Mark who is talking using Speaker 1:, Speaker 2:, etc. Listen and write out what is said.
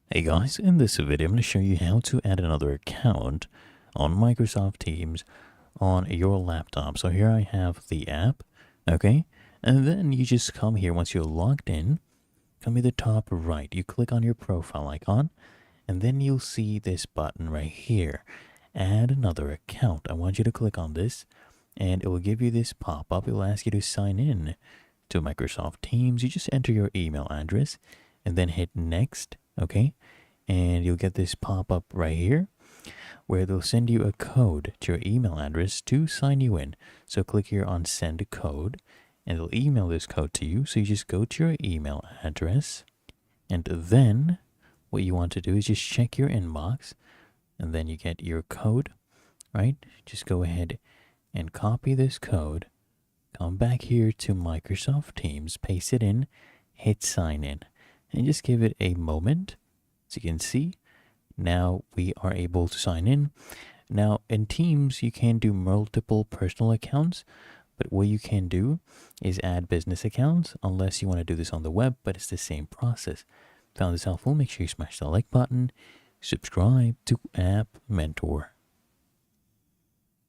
Speaker 1: Hey guys, in this video I'm going to show you how to add another account on Microsoft Teams on your laptop. So here I have the app, okay? And then you just come here once you're logged in, come to the top right, you click on your profile icon, and then you'll see this button right here, add another account. I want you to click on this and it will give you this pop-up. It will ask you to sign in to Microsoft Teams. You just enter your email address and then hit next, okay? And you'll get this pop-up right here where they'll send you a code to your email address to sign you in. So click here on send code and they'll email this code to you. So you just go to your email address and then what you want to do is just check your inbox and then you get your code, right? Just go ahead and copy this code. Come back here to Microsoft Teams, paste it in, hit sign in, and just give it a moment. As you can see, now we are able to sign in. Now in Teams, you can do multiple personal accounts, but what you can do is add business accounts unless you want to do this on the web, but it's the same process. Found this helpful? Make sure you smash the like button, subscribe to App Mentor.